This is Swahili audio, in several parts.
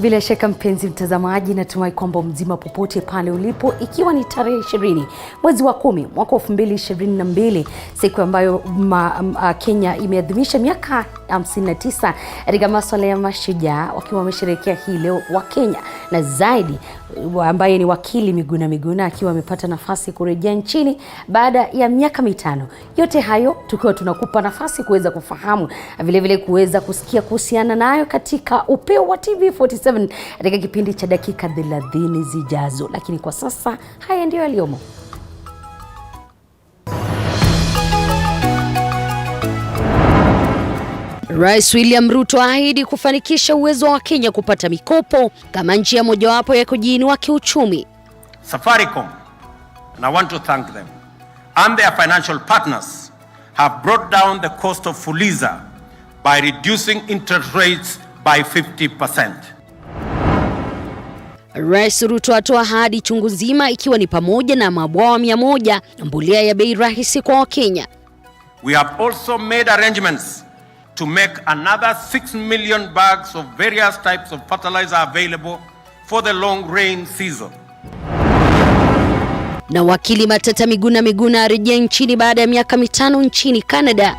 Bila shaka mpenzi mtazamaji, natumai kwamba mzima popote pale ulipo, ikiwa ni tarehe 20 mwezi wa 10 mwaka 2022, siku ambayo Kenya imeadhimisha miaka 59 katika masuala ya mashujaa, wakiwa wamesherehekea hii leo wa Kenya, na zaidi ambaye ni wakili Miguna akiwa amepata nafasi kurejea nchini baada ya miaka 5. Yote hayo tukiwa tunakupa nafasi kuweza kufahamu, vile vile kuweza kusikia kuhusiana nayo katika Upeo wa TV47 katika kipindi cha dakika 30 zijazo. Lakini kwa sasa haya ndio yaliyomo. Rais William Ruto ahidi kufanikisha uwezo wa Kenya kupata mikopo kama njia mojawapo ya kujiinua kiuchumi. Safaricom, and I want to thank them, and their financial partners have brought down the cost of Fuliza by reducing interest rates by 50%. Rais Ruto atoa ahadi chungu nzima, ikiwa ni pamoja na mabwawa 100 na mbolea ya bei rahisi kwa Wakenya. We have also made arrangements to make another 6 million bags of various types of fertilizer available for the long rain season. Na wakili Matata Miguna arejea nchini baada ya miaka 5 nchini Canada.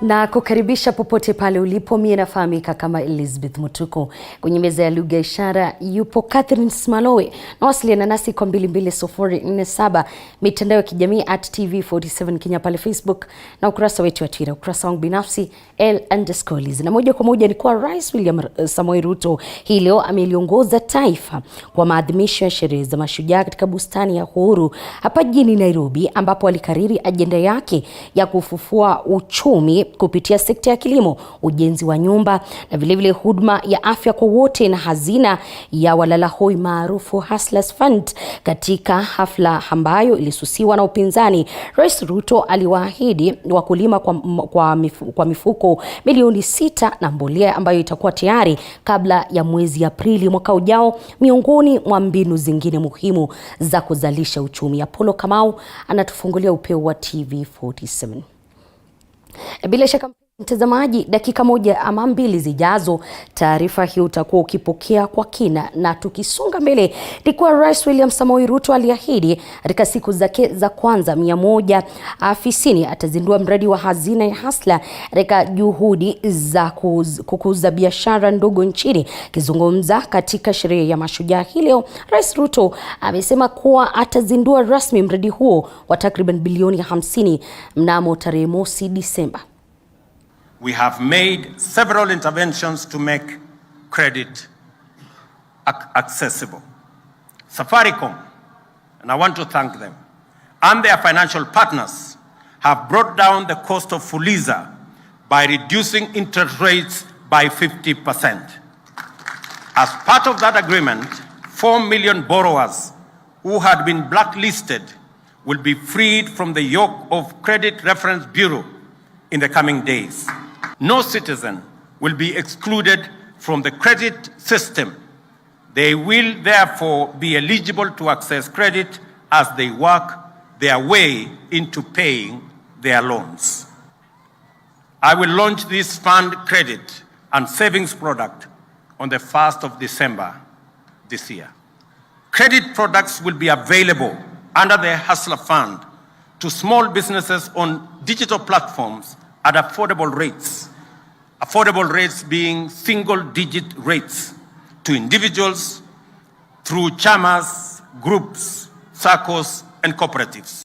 Na kukaribisha popote pale ulipo, mimi nafahamika kama Elizabeth Mutuko. Kwenye meza ya lugha ishara yupo Catherine Smalowe, na wasiliana nasi kwa 22047, mitandao ya kijamii @TV47 Kenya pale Facebook, na ukurasa wetu wa Twitter, ukurasa wangu binafsi L_Liz. Na moja kwa moja ni kwa Rais William Samoei Ruto hii leo ameliongoza taifa kwa maadhimisho ya sherehe za mashujaa katika bustani ya Uhuru hapa jijini Nairobi, ambapo alikariri ajenda yake ya kufufua uchumi kupitia sekta ya kilimo, ujenzi wa nyumba, na vile vile huduma ya afya kwa wote, na hazina ya walalahoi maarufu Hustlers Fund. Katika hafla ambayo ilisusiwa na upinzani, Rais Ruto aliwaahidi wakulima kwa mifuko milioni 6 na mbolea ambayo itakuwa tayari kabla ya mwezi Aprili mwaka ujao, miongoni mwa mbinu zingine muhimu za kuzalisha uchumi. Apollo Kamau anatufungulia Upeo wa TV47. Bila shaka mtazamaji, dakika 1 ama 2 zijazo, taarifa hii utakuwa ukipokea kwa kina. Na tukisonga mbele, ni kwa Rais William Samoei Ruto aliahidi katika siku zake za kwanza 100 afisini atazindua mradi wa hazina ya Hustler katika juhudi za kukuza biashara ndogo nchini. Akizungumza katika sherehe ya mashujaa hii leo, Rais Ruto amesema kuwa atazindua rasmi mradi huo wa takriban bilioni 50 mnamo tarehe 1 Disemba. We have made several interventions to make credit accessible. Safaricom, and I want to thank them, and their financial partners have brought down the cost of Fuliza by reducing interest rates by 50%. As part of that agreement, 4 million borrowers who had been blacklisted will be freed from the yoke of Credit Reference Bureau in the coming days. No citizen will be excluded from the credit system. They will therefore be eligible to access credit as they work their way into paying their loans. I will launch this fund credit and savings product on the 1st of December this year. Credit products will be available under the Hustler Fund to small businesses on digital platforms at affordable rates. Affordable rates being single-digit rates to individuals through chamas, groups, SACCOs, and cooperatives.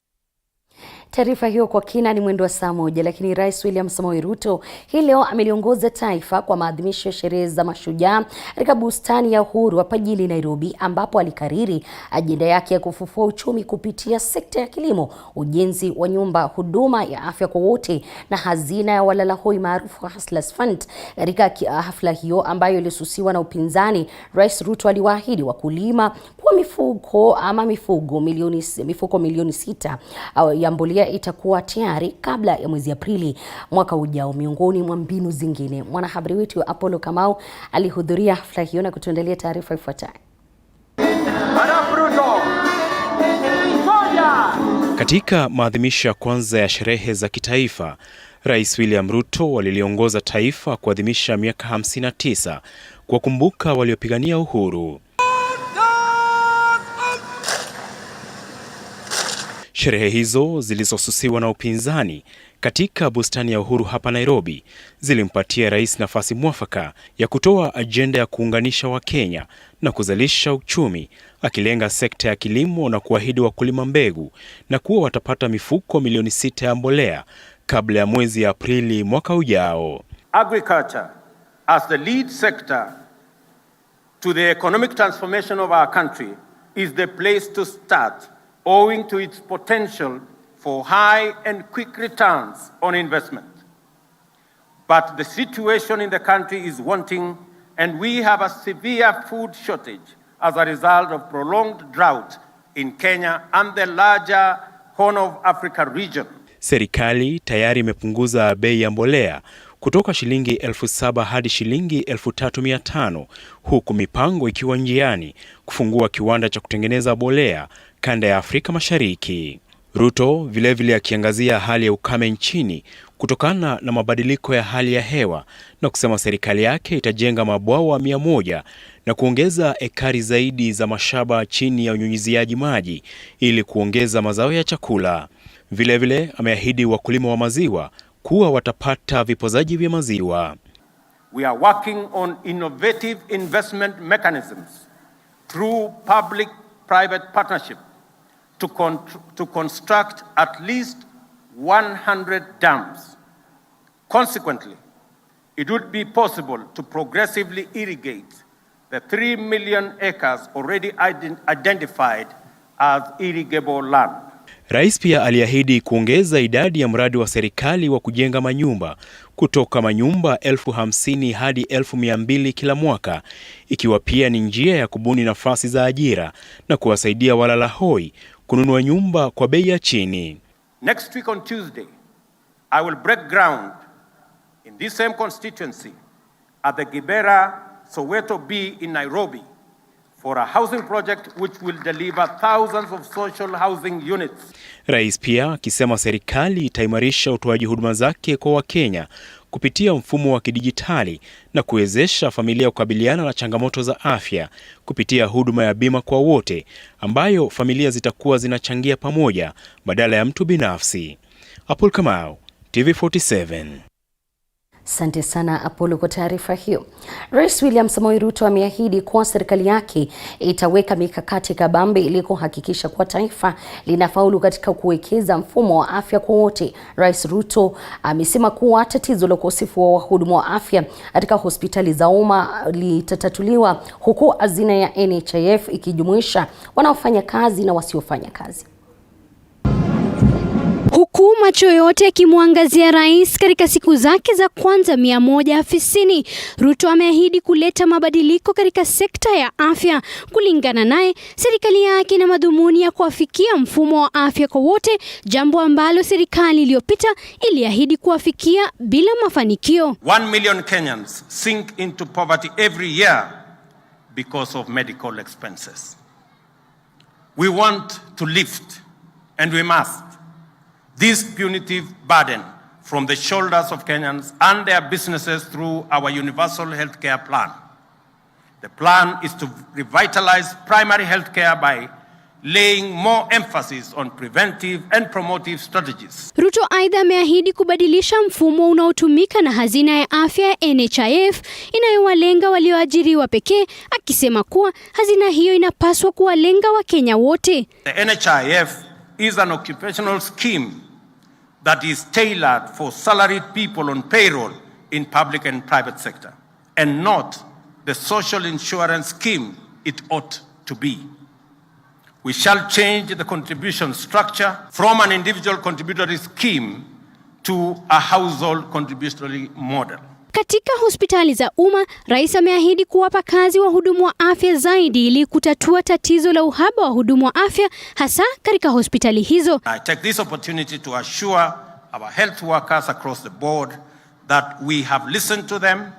Taarifa hiyo kwa kina ni mwendo wa saa moja, lakini Rais William Samoei Ruto hii leo ameliongoza taifa kwa maadhimisho ya sherehe za mashujaa katika bustani ya Uhuru hapa jijini Nairobi, ambapo alikariri ajenda yake ya kufufua uchumi kupitia sekta ya kilimo, ujenzi wa nyumba, huduma ya afya kwa wote na hazina ya walalahoi maarufu Hustlers Fund. Katika hafla hiyo ambayo ilisusiwa na upinzani, Rais Ruto aliwaahidi wakulima kwa mifuko milioni 6 ya mbolea itakuwa tayari kabla ya mwezi Aprili mwaka ujao, miongoni mwa mbinu zingine. Mwanahabari wetu Apollo Kamau alihudhuria hafla hiyo na kutuandalia taarifa ifuatayo. Katika maadhimisho ya kwanza ya sherehe za kitaifa, Rais William Ruto aliliongoza taifa kuadhimisha miaka 59 kuwakumbuka waliopigania uhuru. Sherehe hizo zilizosusiwa na upinzani katika bustani ya Uhuru hapa Nairobi zilimpatia rais nafasi mwafaka ya kutoa ajenda ya kuunganisha Wakenya na kuzalisha uchumi, akilenga sekta ya kilimo na kuahidi wakulima mbegu na kuwa watapata mifuko milioni 6 ya mbolea kabla ya mwezi Aprili mwaka ujao. Agriculture as the lead sector to the economic transformation of our country is the place to start, owing to its potential for high and quick returns on investment. But the situation in the country is wanting, and we have a severe food shortage as a result of prolonged drought in Kenya and the larger Horn of Africa region. Serikali tayari imepunguza bei ya mbolea kutoka shilingi 7,000 hadi shilingi 3,500, huku mipango ikiwa njiani kufungua kiwanda cha kutengeneza mbolea kanda ya Afrika Mashariki. Ruto vilevile akiangazia hali ya ukame nchini kutokana na mabadiliko ya hali ya hewa na kusema serikali yake itajenga mabwawa 100 na kuongeza ekari zaidi za mashamba chini ya unyunyiziaji maji ili kuongeza mazao ya chakula. Vilevile ameahidi wakulima wa maziwa kuwa watapata vipozaji vya maziwa. We are working on innovative investment mechanisms through public-private partnership to construct at least 100 dams. Consequently, it would be possible to progressively irrigate the 3 million acres already identified as irrigable land. Rais pia aliahidi kuongeza idadi ya mradi wa serikali wa kujenga manyumba kutoka manyumba 50,000 hadi 1,200 kila mwaka, ikiwa pia ni njia ya kubuni nafasi za ajira na kuwasaidia walalahoi kununua nyumba kwa bei ya chini. Next week on Tuesday, I will break ground in this same constituency at the Kibera Soweto B in Nairobi for a housing project which will deliver thousands of social housing units. Rais pia akisema serikali itaimarisha utoaji huduma zake kwa Wakenya kupitia mfumo wa kidijitali na kuwezesha familia kukabiliana na changamoto za afya kupitia huduma ya bima kwa wote ambayo familia zitakuwa zinachangia pamoja badala ya mtu binafsi. Apollo Kamau, TV47. Asante sana Apollo kwa taarifa hiyo. Rais William Samoei Ruto ameahidi kuwa serikali yake itaweka mikakati kabambe ili kuhakikisha kuwa taifa linafaulu katika kuwekeza mfumo wa afya kwa wote. Rais Ruto amesema kuwa tatizo la ukosefu wa wahudumu wa afya katika hospitali za umma litatatuliwa, huku hazina ya NHIF ikijumuisha wanaofanya kazi na wasiofanya kazi. Huku macho yote yakimwangazia rais katika siku zake za kwanza 100 afisini, Ruto ameahidi kuleta mabadiliko katika sekta ya afya. Kulingana naye, serikali yake ina madhumuni ya kuafikia mfumo wa afya kwa wote, jambo ambalo serikali iliyopita iliahidi kuafikia bila mafanikio. 1 million Kenyans sink into poverty every year because of medical expenses. We want to lift, and we must, this punitive burden from the shoulders of Kenyans and their businesses through our universal healthcare plan. The plan is to revitalize primary healthcare by laying more emphasis on preventive and promotive strategies. Ruto aidha ameahidi kubadilisha mfumo unaotumika na hazina ya afya ya NHIF inayowalenga walioajiriwa pekee, akisema kuwa hazina hiyo inapaswa kuwalenga Wakenya wote. The NHIF is an occupational scheme that is tailored for salaried people on payroll in public and private sector, and not the social insurance scheme it ought to be. We shall change the contribution structure from an individual contributory scheme to a household contributory model. Katika hospitali za umma, rais ameahidi kuwapa kazi wahudumu wa afya zaidi ili kutatua tatizo la uhaba wa wahudumu wa afya hasa katika hospitali hizo. I take this opportunity to assure our health workers across the board that we have listened to them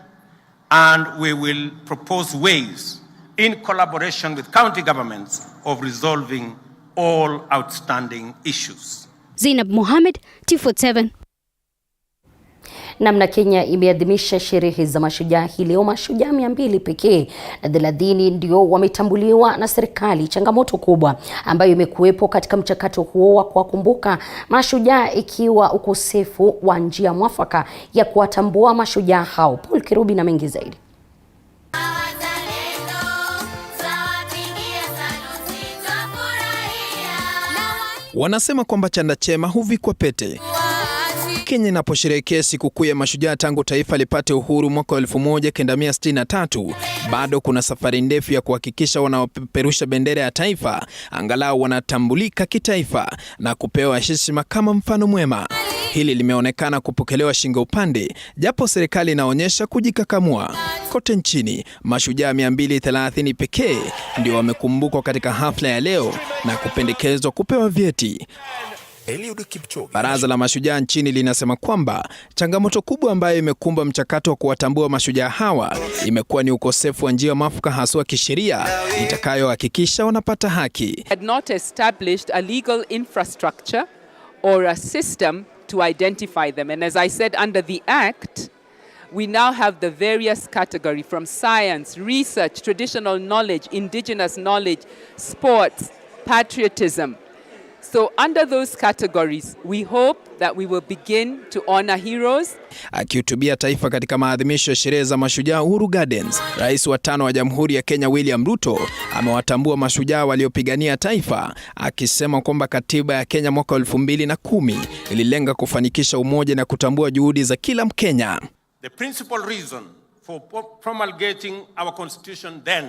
and we will propose ways in collaboration with county governments of resolving all outstanding issues. Zainab Mohamed, T47. Namna Kenya imeadhimisha sherehe za mashujaa hii leo. Mashujaa 200 pekee na 30 ndio wametambuliwa na serikali. Changamoto kubwa ambayo imekuwepo katika mchakato huo wa kuwakumbuka mashujaa ikiwa ukosefu wa njia mwafaka ya kuwatambua mashujaa hao. Paul Kirubi na mengi zaidi. Wanasema kwamba chanda chema huvikwa pete. Kenya inaposherehekea sikukuu ya mashujaa tangu taifa lipate uhuru mwaka 1963, bado kuna safari ndefu ya kuhakikisha wanaopeperusha bendera ya taifa angalau wanatambulika kitaifa na kupewa heshima kama mfano mwema. Hili limeonekana kupokelewa shingo upande, japo serikali inaonyesha kujikakamua. Kote nchini, mashujaa 230 pekee ndio wamekumbukwa katika hafla ya leo na kupendekezwa kupewa vyeti. Baraza la mashujaa nchini linasema kwamba changamoto kubwa ambayo imekumba mchakato wa kuwatambua mashujaa hawa imekuwa ni ukosefu wa njia mwafaka haswa kisheria itakayohakikisha wanapata haki. Had not established a legal infrastructure or a system to identify them, and as I said, under the Act we now have the various category from science, research, traditional knowledge, indigenous knowledge, sports, patriotism. So under those categories, we hope that we will begin to honor heroes. Akihutubia taifa katika maadhimisho ya sherehe za mashujaa Uhuru Gardens, Rais wa 5 wa Jamhuri ya Kenya William Ruto amewatambua mashujaa waliopigania taifa, akisema kwamba katiba ya Kenya mwaka 2010 ililenga kufanikisha umoja na kutambua juhudi za kila Mkenya. The principal reason for promulgating our constitution then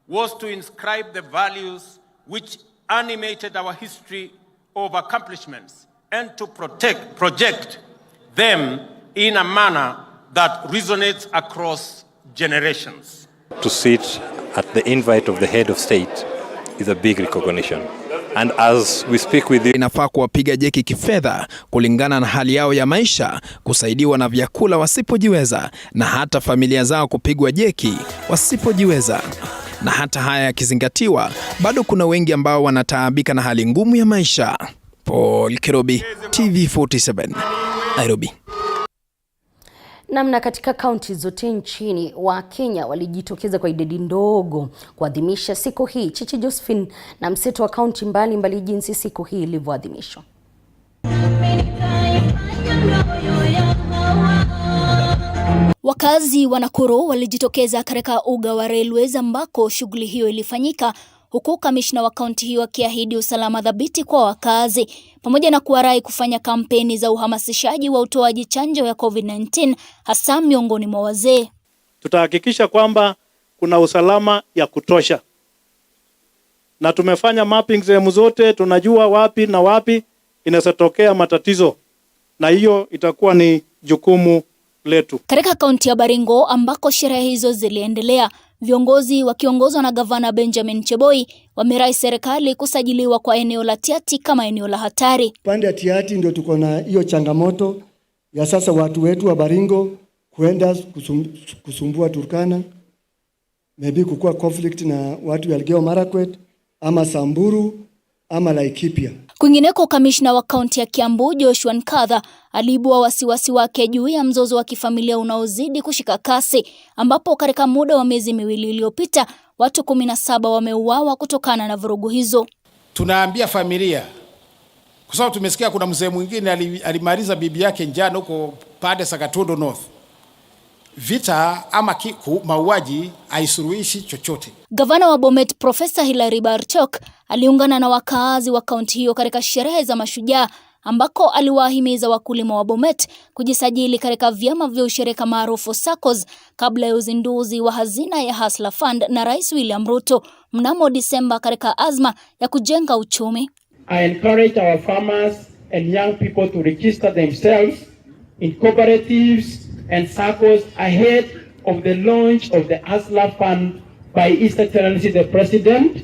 was to inscribe the values which animated our history of accomplishments and to project them in a manner that resonates across generations. To sit at the invite of the head of state is a big recognition. And as we speak with you, inafaa kuwapiga jeki kifedha kulingana na hali yao ya maisha, kusaidiwa na vyakula wasipojiweza, na hata familia zao kupigwa jeki wasipojiweza. Na hata haya yakizingatiwa, bado kuna wengi ambao wanataabika na hali ngumu ya maisha. Paul Kirubi, TV47, Nairobi. Namna katika kaunti zote nchini, Wakenya walijitokeza kwa idadi ndogo kuadhimisha siku hii. Chichi Josephine na mseto wa kaunti mbalimbali jinsi siku hii ilivyoadhimishwa. Wakazi wa Nakuru walijitokeza katika uga wa railways ambako shughuli hiyo ilifanyika, huku kamishna wa kaunti hiyo akiahidi usalama dhabiti kwa wakazi pamoja na kuwarai kufanya kampeni za uhamasishaji wa utoaji chanjo ya COVID-19 hasa miongoni mwa wazee. Tutahakikisha kwamba kuna usalama ya kutosha. Na tumefanya mapping sehemu zote, tunajua wapi na wapi inasatokea matatizo. Na hiyo itakuwa ni jukumu letu. Katika kaunti ya Baringo ambako sherehe hizo ziliendelea, viongozi wakiongozwa na gavana Benjamin Cheboi wamerai serikali kusajiliwa kwa eneo la Tiati kama eneo la hatari. Pande ya Tiati ndio tuko na hiyo changamoto ya sasa watu wetu wa Baringo kuenda kusumbua Turkana, maybe kukua conflict na watu wa Elgeyo Marakwet ama Samburu ama Laikipia. Kwingineko, kamishna wa kaunti ya Kiambu Joshua Nkadha aliibua wasiwasi wake juu ya mzozo wa kifamilia unaozidi kushika kasi, ambapo katika muda wa miezi miwili iliyopita watu 17 wameuawa kutokana na vurugu hizo. Tunaambia familia, kwa sababu tumesikia kuna mzee mwingine alimaliza bibi yake njano huko pande Sakatondo North. Vita ama mauaji haisuluhishi chochote. Gavana wa Bomet Profesa Hilary Barchok aliungana na wakaazi wa kaunti hiyo katika sherehe za mashujaa, ambako aliwahimiza wakulima wa Bomet kujisajili katika vyama vya ushirika maarufu SACCOs kabla ya uzinduzi wa hazina ya Hustler Fund na Rais William Ruto mnamo Disemba katika azma ya kujenga uchumi. I encourage our farmers and young people to register themselves in cooperatives and SACCOs ahead of the launch of the Hustler Fund by His Excellency the President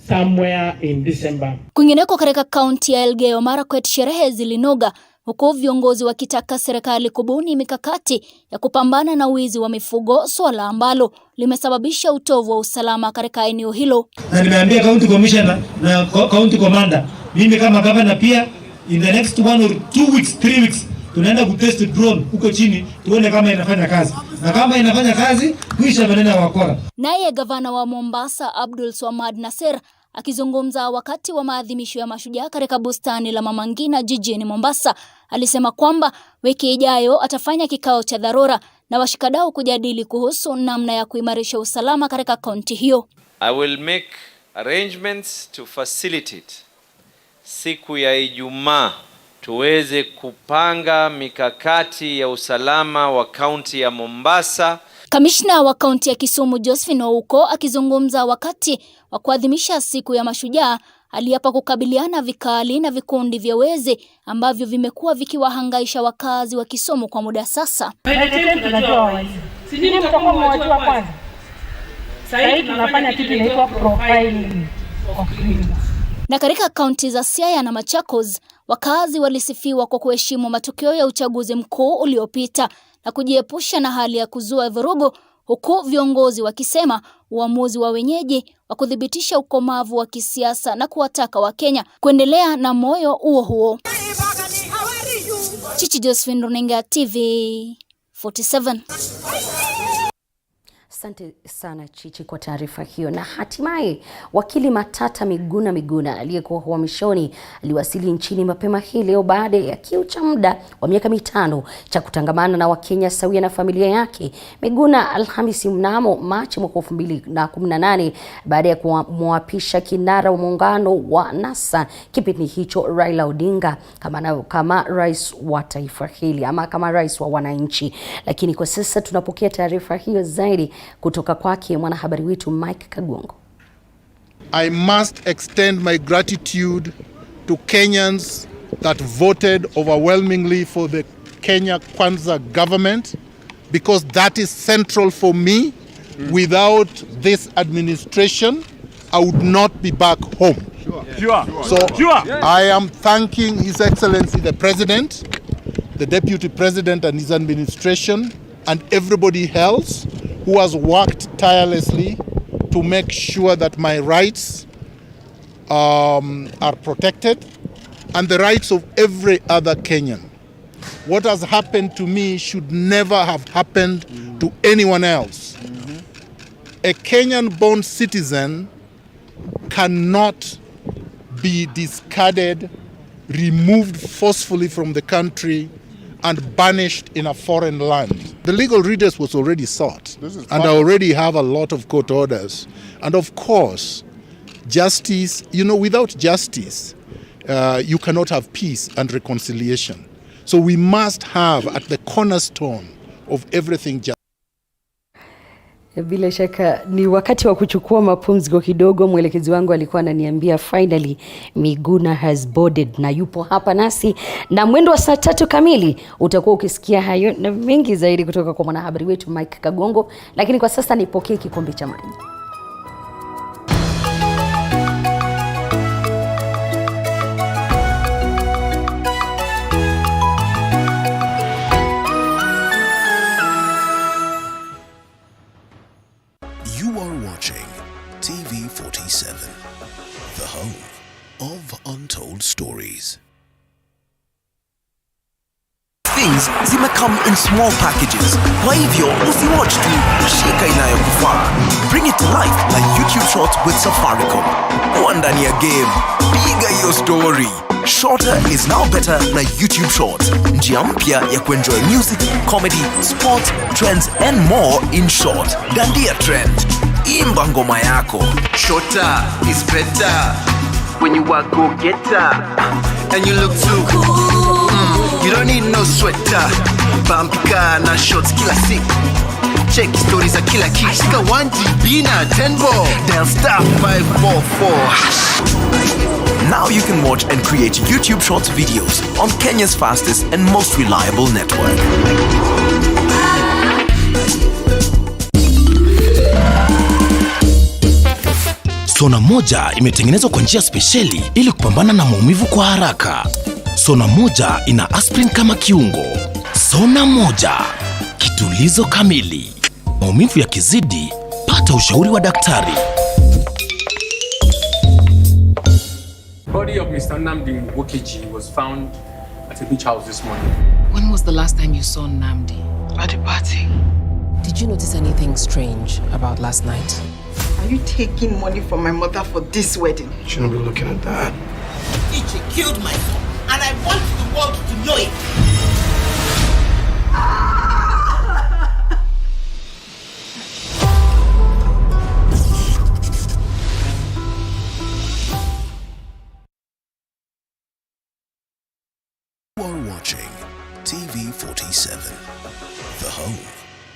somewhere in December. Kwingineko katika kaunti ya Elgeyo Marakwet, sherehe zilinoga huku viongozi wakitaka serikali kubuni mikakati ya kupambana na wizi wa mifugo, swala ambalo limesababisha utovu wa usalama katika eneo hilo. Na nimeambia county commissioner na county commander, mimi kama governor pia, in the next 1 or 2 weeks, 3 weeks, tunaenda kutest drone huko chini tuone kama inafanya kazi. Na kama inafanya kazi, kuisha maneno ya wakora. Naye gavana wa Mombasa Abdul Swamad Nasser akizungumza wakati wa maadhimisho ya mashujaa katika bustani la Mama Ngina jijini Mombasa, alisema kwamba wiki ijayo atafanya kikao cha dharura na washikadau kujadili kuhusu namna ya kuimarisha usalama katika kaunti hiyo. I will make arrangements to facilitate siku ya Ijumaa tuweze kupanga mikakati ya usalama wa kaunti ya Mombasa. Kamishna wa kaunti ya Kisumu Josephine Ouko akizungumza wakati wa kuadhimisha siku ya mashujaa aliapa kukabiliana vikali na vikundi vya wezi ambavyo vimekuwa vikiwahangaisha wakazi wa Kisumu kwa muda sasa. Na katika kaunti za Siaya na Machakos, wakazi walisifiwa kwa kuheshimu matokeo ya uchaguzi mkuu uliopita na kujiepusha na hali ya kuzua vurugu, huku viongozi wakisema uamuzi wa wenyeji wa kudhibitisha ukomavu wa kisiasa na kuwataka Wakenya kuendelea na moyo huo. Chichi Josephine, Runinga TV 47. Asante sana Chichi kwa taarifa hiyo. Na hatimaye wakili Matata Miguna aliyekuwa uhamishoni aliwasili nchini mapema hii leo baada ya kiu cha muda wa miaka 5 cha kutangamana na Wakenya sawia na familia yake. Miguna Alhamisi mnamo Machi mwaka 2018 baada ya kumwapisha kinara wa muungano wa NASA kipindi hicho Raila Odinga kama rais wa taifa hili ama kama rais wa wananchi. Lakini kwa sasa tunapokea taarifa hiyo zaidi kutoka kwake mwanahabari wetu Mike Kagongo. I must extend my gratitude to Kenyans that voted overwhelmingly for the Kenya Kwanza government, because that is central for me. Without this administration, I would not be back home. I am thanking His Excellency the President, the Deputy President and his administration, and everybody else who has worked tirelessly to make sure that my rights are protected and the rights of every other Kenyan. What has happened to me should never have happened to anyone else. A Kenyan-born citizen cannot be discarded, removed forcefully from the country, and banished in a foreign land. The legal redress was already sought, and I already have a lot of court orders. And of course, justice, without justice, you cannot have peace and reconciliation. So we must have at the cornerstone of everything justice. Bila shaka ni wakati wa kuchukua mapumziko kidogo. Mwelekezi wangu alikuwa ananiambia finally Miguna has boarded na yupo hapa nasi, na mwendo wa saa 3 kamili utakuwa ukisikia hayo na mengi zaidi kutoka kwa mwanahabari wetu Mike Kagongo. Lakini kwa sasa nipokee kikombe cha maji. TV47, the home of untold stories. Things come in small packages. Kwa hivyo, usiwatch tu, shika inayokufaa. Bring it to life like YouTube Shorts with Safaricom. Kuwa ndani ya game, piga hiyo story. Shorter is now better na YouTube Shorts. Njia mpya ya kuenjoy music, comedy, sports, trends and more in short. Dandia trend. Imba ngoma yako. Shorter is better when you are go-getter and you look too cool. You don't need no sweater. Bambika na shots kila siku. Check stories za kila kitu. Sika 1GB na 10 bob. Dial star 544#. Now you can watch and create YouTube Shorts videos on Kenya's fastest and most reliable network. Sona moja imetengenezwa kwa njia spesheli ili kupambana na maumivu kwa haraka. Sona moja ina aspirin kama kiungo. Sona moja, kitulizo kamili. Maumivu yakizidi, pata ushauri wa daktari. Body of Mr. Namdi Wokiji was found at a beach house this morning. When was the last time you saw Namdi? At a party. Did you notice anything strange about last night? Are you taking money from my mother for this wedding? You shouldn't be looking at that. Ichi killed my son, and I want the world to know it. You are watching TV47, the home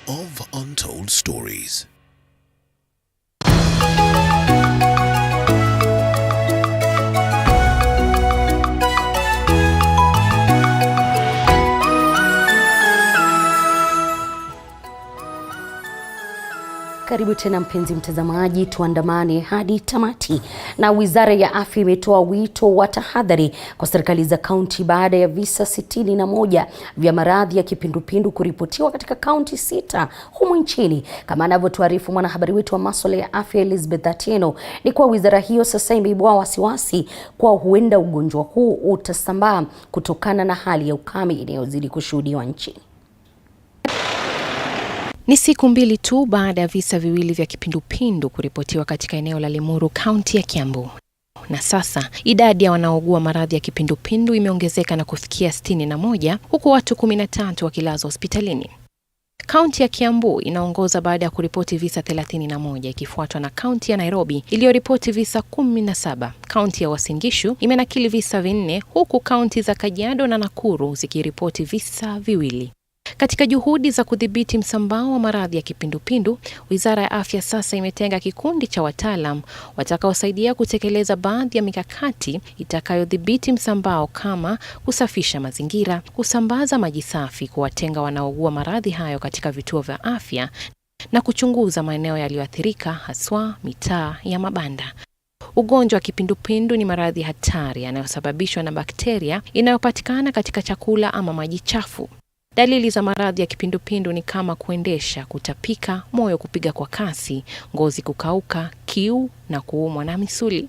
of untold stories. Karibu tena mpenzi mtazamaji, tuandamane hadi tamati. Na Wizara ya Afya imetoa wito wa tahadhari kwa serikali za kaunti baada ya visa 61 vya maradhi ya kipindupindu kuripotiwa katika kaunti 6 humu nchini. Kama anavyotuarifu mwanahabari wetu wa masuala ya afya Elizabeth Atieno, ni kwa wizara hiyo sasa imeibua wasiwasi kwa huenda ugonjwa huu utasambaa kutokana na hali ya ukame inayozidi kushuhudiwa nchini. Ni siku mbili tu baada ya visa viwili vya kipindupindu kuripotiwa katika eneo la Limuru, kaunti ya Kiambu. Na sasa idadi ya wanaougua maradhi ya kipindupindu imeongezeka na kufikia 61 huku watu 13 wakilazwa hospitalini. Kaunti ya Kiambu inaongoza baada ya kuripoti visa 31 ikifuatwa na kaunti ya Nairobi iliyoripoti visa 17. Kaunti ya Uasin Gishu imenakili visa 4 huku kaunti za Kajiado na Nakuru zikiripoti visa 2. Katika juhudi za kudhibiti msambao wa maradhi ya kipindupindu, Wizara ya Afya sasa imetenga kikundi cha wataalam watakaosaidia kutekeleza baadhi ya mikakati itakayodhibiti msambao kama kusafisha mazingira, kusambaza maji safi, kuwatenga wanaougua maradhi hayo katika vituo vya afya na kuchunguza maeneo yaliyoathirika, haswa mitaa ya mabanda. Ugonjwa wa kipindupindu ni maradhi hatari yanayosababishwa na bakteria inayopatikana katika chakula ama maji chafu. Dalili za maradhi ya kipindupindu ni kama kuendesha, kutapika, moyo kupiga kwa kasi, ngozi kukauka, kiu na kuumwa na misuli.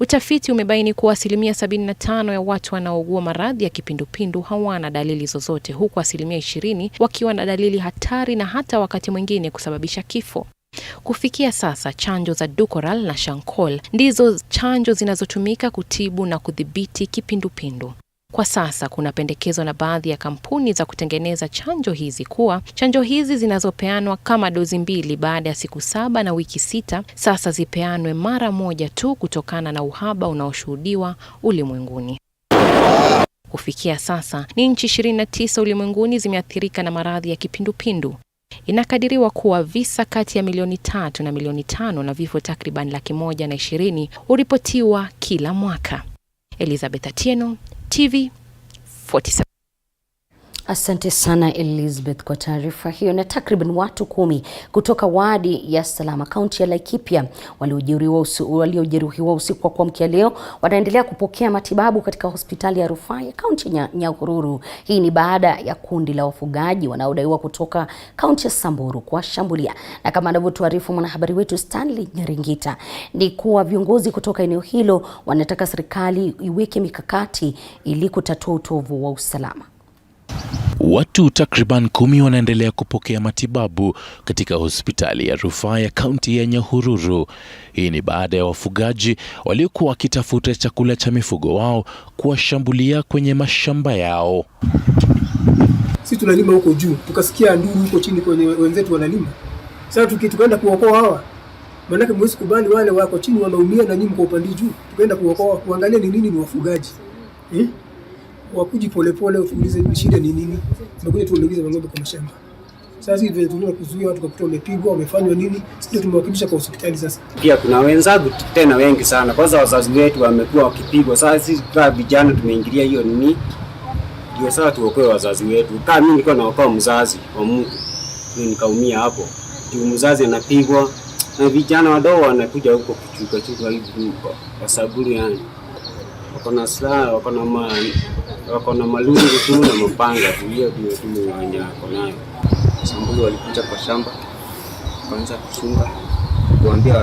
Utafiti umebaini kuwa 75% ya watu wanaougua maradhi ya kipindupindu hawana dalili zozote, huku 20% wakiwa na dalili hatari na hata wakati mwingine kusababisha kifo. Kufikia sasa, chanjo za Dukoral na Shankol ndizo chanjo zinazotumika kutibu na kudhibiti kipindupindu. Kwa sasa kuna pendekezo na baadhi ya kampuni za kutengeneza chanjo hizi kuwa chanjo hizi zinazopeanwa kama dozi 2 baada ya siku 7 na wiki 6 sasa zipeanwe mara moja tu kutokana na uhaba unaoshuhudiwa ulimwenguni. Kufikia sasa, ni nchi 29 ulimwenguni zimeathirika na maradhi ya kipindupindu. Inakadiriwa kuwa visa kati ya milioni 3 na milioni 5 na vifo takriban 120,000 huripotiwa kila mwaka. Elizabeth Atieno, TV47. Asante sana Elizabeth kwa taarifa hiyo. Na takriban watu 10 kutoka wadi ya Salama, kaunti ya Laikipia waliojeruhiwa usiku wa kuamkia leo wanaendelea kupokea matibabu katika hospitali ya rufaa ya kaunti ya Nyahururu. Hii ni baada ya kundi la wafugaji wanaodaiwa kutoka kaunti ya Samburu kuwashambulia. Na kama anavyotuarifu mwanahabari wetu Stanley Nyaringita, ni kuwa viongozi kutoka eneo hilo wanataka serikali iweke mikakati ili kutatua utovu wa usalama. Watu takriban 10 wanaendelea kupokea matibabu katika hospitali ya rufaa ya kaunti ya Nyahururu. Hii ni baada ya wafugaji waliokuwa wakitafuta chakula cha mifugo wao kuwashambulia kwenye mashamba yao. Sisi tunalima huko juu, tukasikia nduru huko chini kwenye wenzetu wanalima. Sasa tukaenda kuokoa hawa. Maana mwezi kubali wale wako chini wanaumia na nyinyi kwa upande juu. Tukaenda kuokoa, kuangalia ni nini ni wafugaji. wakuji polepole utuulize shida ni nini. Tumekuja tuulize ng'ombe kwa mashamba. Sasa hivi tunataka kuzuia watu kukuta wamepigwa, wamefanywa nini? Sisi tumewakilisha kwa hospitali sasa. Pia kuna wenzangu tena wengi sana. Kwanza wazazi wetu wamekuwa wakipigwa. Sasa sisi kama vijana tumeingilia hiyo nini? Ndio sasa tuokoe wazazi wetu. Kama mimi nilikuwa naokoa mzazi wa mtu, nikaumia hapo. Ndio mzazi anapigwa na vijana wadogo wanakuja huko kuchuka hivi kwa sababu yani. Wako na silaha, wako na malungu tu na mapanga tu, hiyo ndio tu wako nayo. Sambuli walikuja kwa shamba wakaanza kuchunga, kuambia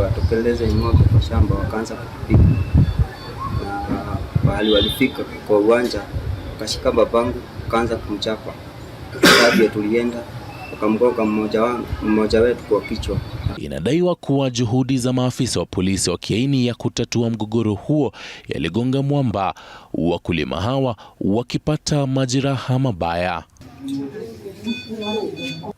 watokeleze ng'ombe kwa shamba, wakaanza kupiga. Na bahali walifika kwa uwanja wakashika babangu wakaanza kumchapa. Baada tulienda wakamgonga mmoja wetu kwa kichwa. Inadaiwa kuwa juhudi za maafisa wa polisi wa kiaini ya kutatua mgogoro huo yaligonga mwamba, wakulima hawa wakipata majeraha mabaya.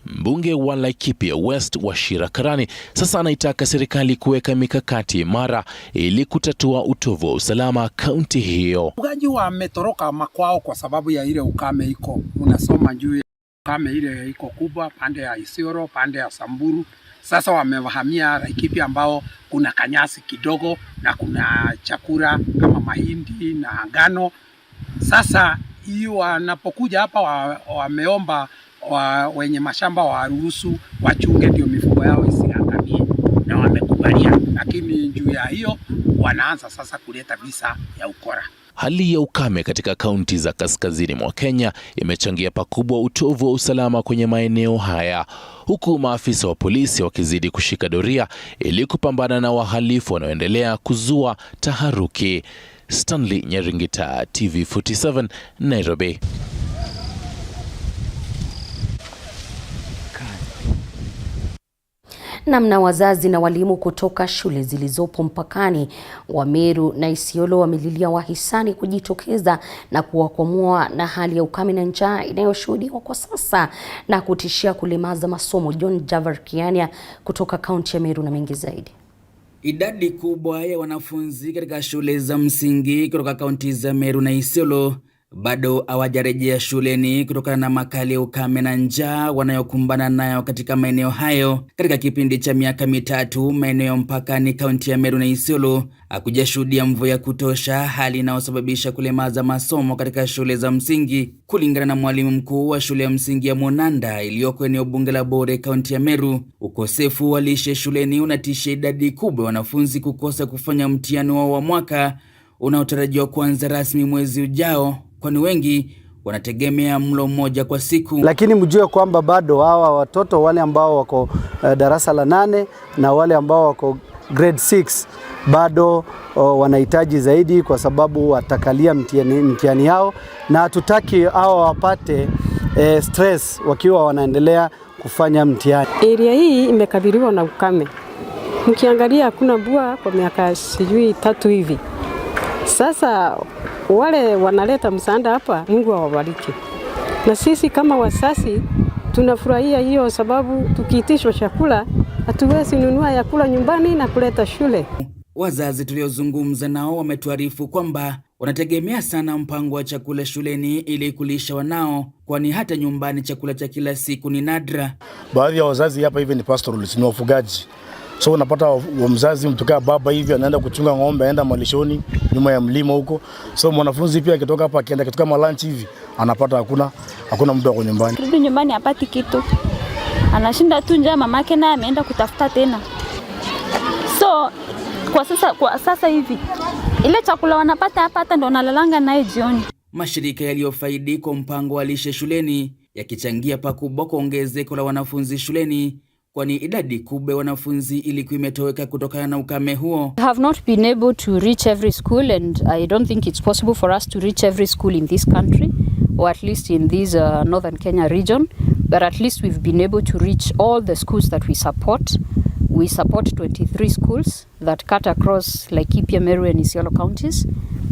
Mbunge wa Laikipia West Wachira Karani sasa anaitaka serikali kuweka mikakati imara ili kutatua utovu wa usalama kaunti hiyo. Wafugaji wametoroka makwao kwa sababu ya ile ukame iko. Unasoma juu ya ukame ile iko kubwa pande ya Isiolo, pande ya Samburu. Sasa wamehamia Laikipia ambao kuna kanyasi kidogo na kuna chakula kama mahindi na ngano. Sasa hiyo wanapokuja hapa wameomba wenye mashamba waruhusu wachunge ndio mifugo yao isiangamie, na wamekubalia, lakini juu ya hiyo wanaanza sasa kuleta visa ya ukora. Hali ya ukame katika kaunti za kaskazini mwa Kenya imechangia pakubwa utovu wa usalama kwenye maeneo haya, huku maafisa wa polisi wakizidi kushika doria ili kupambana na wahalifu wanaoendelea kuzua taharuki. Stanley Nyaringita, TV47, Nairobi. Namna wazazi na walimu kutoka shule zilizopo mpakani wa Meru na Isiolo wamelilia wahisani kujitokeza na kuwakwamua na hali ya ukame na njaa inayoshuhudiwa kwa sasa na kutishia kulemaza masomo. John Javar Kiania kutoka kaunti ya Meru na mengi zaidi. Idadi kubwa ya wanafunzi katika shule za msingi kutoka kaunti za Meru na Isiolo bado hawajarejea shuleni kutokana na makali ya ukame na njaa wanayokumbana nayo katika maeneo hayo. Katika kipindi cha miaka mitatu, maeneo ya mpakani kaunti ya Meru na Isiolo hakujashuhudia mvua ya kutosha, hali inayosababisha kulemaza masomo katika shule za msingi. Kulingana na mwalimu mkuu wa shule ya msingi ya Monanda iliyoko eneo bunge la Bore kaunti ya Meru, ukosefu wa lishe shuleni unatishia idadi kubwa ya wanafunzi kukosa kufanya mtihani wao wa mwaka unaotarajiwa kuanza rasmi mwezi ujao, kwani wengi wanategemea mlo mmoja kwa siku. Lakini mjue kwamba bado hawa watoto wale ambao wako darasa la 8 na wale ambao wako grade 6 bado wanahitaji zaidi, kwa sababu watakalia mtihani yao, na hatutaki hao wapate stress wakiwa wanaendelea kufanya mtihani. Area hii imekabiliwa na ukame. Mkiangalia hakuna mvua kwa miaka 3 hivi. Sasa wale wanaleta msaada hapa, Mungu awabariki. Na sisi kama wasasi tunafurahia hiyo, sababu tukiitishwa chakula hatuwezi nunua ya kula nyumbani na kuleta shule. Wazazi tuliozungumza nao wametuarifu kwamba wanategemea sana mpango wa chakula shuleni ili kulisha wanao, kwani hata nyumbani chakula cha kila siku ni nadra. Baadhi ya wazazi hapa hivi ni pastoralists, ni wafugaji. So unapata wa mzazi mtukaa baba hivi anaenda kuchunga ng'ombe, anaenda malishoni nyuma ya mlima huko. So mwanafunzi pia akitoka hapa akienda katika lunch hivi anapata hakuna mtu wako nyumbani. Rudi nyumbani hapati kitu. Anashinda tu njaa, mamake naye ameenda kutafuta tena. So kwa sasa hivi ile chakula wanapata hapa ndio nalalanga naye jioni. Mashirika yaliyofaidi kwa mpango wa lishe shuleni yakichangia pakubwa kwa ongezeko la wanafunzi shuleni, kwani idadi kubwa ya wanafunzi ilikuwa imetoweka kutokana na ukame huo. We have not been able to reach every school, and I don't think it's possible for us to reach every school in this country, or at least in this northern Kenya region, but at least we've been able to reach all the schools that we support. We support 23 schools that cut across Laikipia, Meru and Isiolo counties,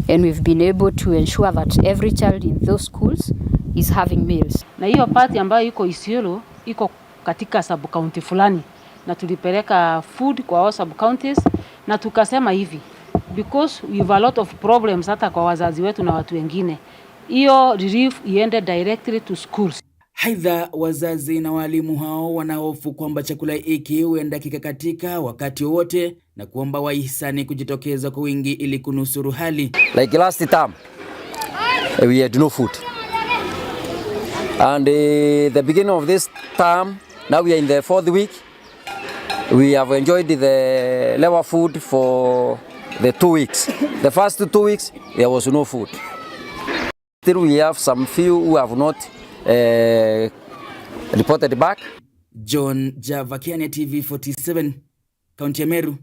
and we've been able to ensure that every child in those schools is having meals. Na hiyo party ambayo iko Isiolo iko katika sub county fulani, na tulipeleka food kwa all sub counties, na tukasema hivi, because we have a lot of problems hata kwa wazazi wetu na watu wengine, hiyo relief iende directly to schools. Aidha, wazazi na walimu hao wanahofu kwamba chakula hiki huenda kikakatika wakati wowote na kuomba wahisani kujitokeza kwa wingi ili kunusuru hali. Like last time, we had no food. And the beginning of this term, now we are in the 4th week. We have enjoyed the level food for the 2 weeks. The first 2 weeks, there was no food. Still we have some few who have not reported back. John Javakiania, TV47, Kaunti ya Meru.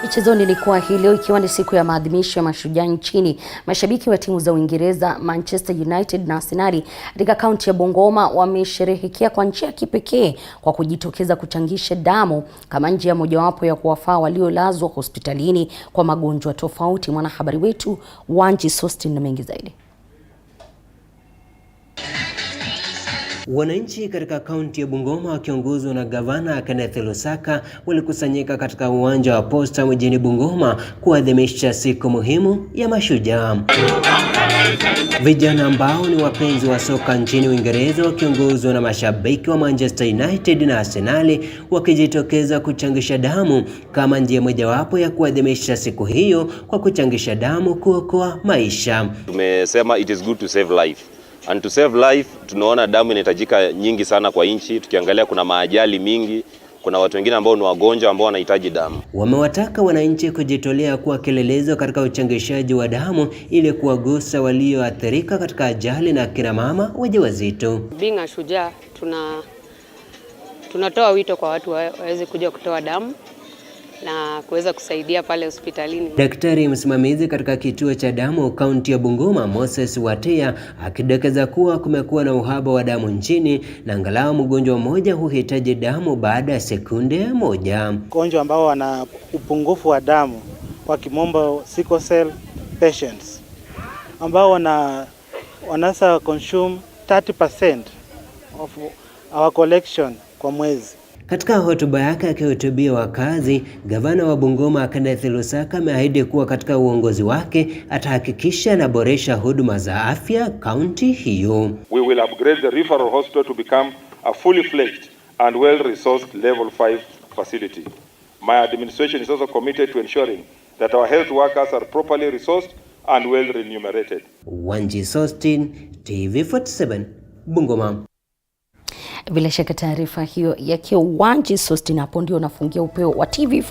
Michezoni ilikuwa hii leo ikiwa ni siku ya maadhimisho ya mashujaa nchini. Mashabiki wa timu za Uingereza, Manchester United na Arsenal katika kaunti ya Bungoma wamesherehekea kwa njia ya kipekee kwa kujitokeza kuchangisha damu kama njia mojawapo ya kuwafaa waliolazwa hospitalini kwa magonjwa tofauti. Mwanahabari wetu Wanji Sostin na mengi zaidi. Wananchi katika kaunti ya Bungoma wakiongozwa na gavana Kenneth Lusaka walikusanyika katika uwanja wa Posta mjini Bungoma kuadhimisha siku muhimu ya mashujaa. Vijana ambao ni wapenzi wa soka nchini Uingereza wakiongozwa na mashabiki wa Manchester United na Arsenal wakijitokeza kuchangisha damu kama njia mojawapo ya kuadhimisha siku hiyo kwa kuchangisha damu kuokoa maisha. Tumesema it is good to save life. And to save life, tunaona damu inahitajika nyingi sana kwa nchi. Tukiangalia kuna maajali mingi, kuna watu wengine ambao ni wagonjwa ambao wanahitaji damu. Wamewataka wananchi kujitolea kuwa kielelezo katika uchangishaji wa damu ili kuwagusa walioathirika katika ajali na kina mama wajawazito. Being a shujaa, tunatoa wito kwa watu waweze kuja kutoa damu na kuweza kusaidia pale hospitalini. Daktari msimamizi katika kituo cha damu kaunti ya Bungoma, Moses Watea, akidokeza kuwa kumekuwa na uhaba wa damu nchini na angalau mgonjwa mmoja huhitaji damu baada ya sekunde moja. Wagonjwa ambao wana upungufu wa damu, kwa kimombo sickle cell patients, ambao wanaweza consume 30% of our collection kwa mwezi. Katika hotuba yake akihutubia wakazi, gavana wa Bungoma Kenneth Lusaka ameahidi kuwa katika uongozi wake atahakikisha anaboresha huduma za afya kaunti hiyo. We will upgrade the referral hospital to become a fully fledged and well-resourced level 5 facility. My administration is also committed to ensuring that our health workers are properly resourced and well remunerated. Wanji Sostin, TV47, Bungoma. Bila shaka taarifa hiyo ya Wanji Sostin hapo ndio nafungia upeo wa TV.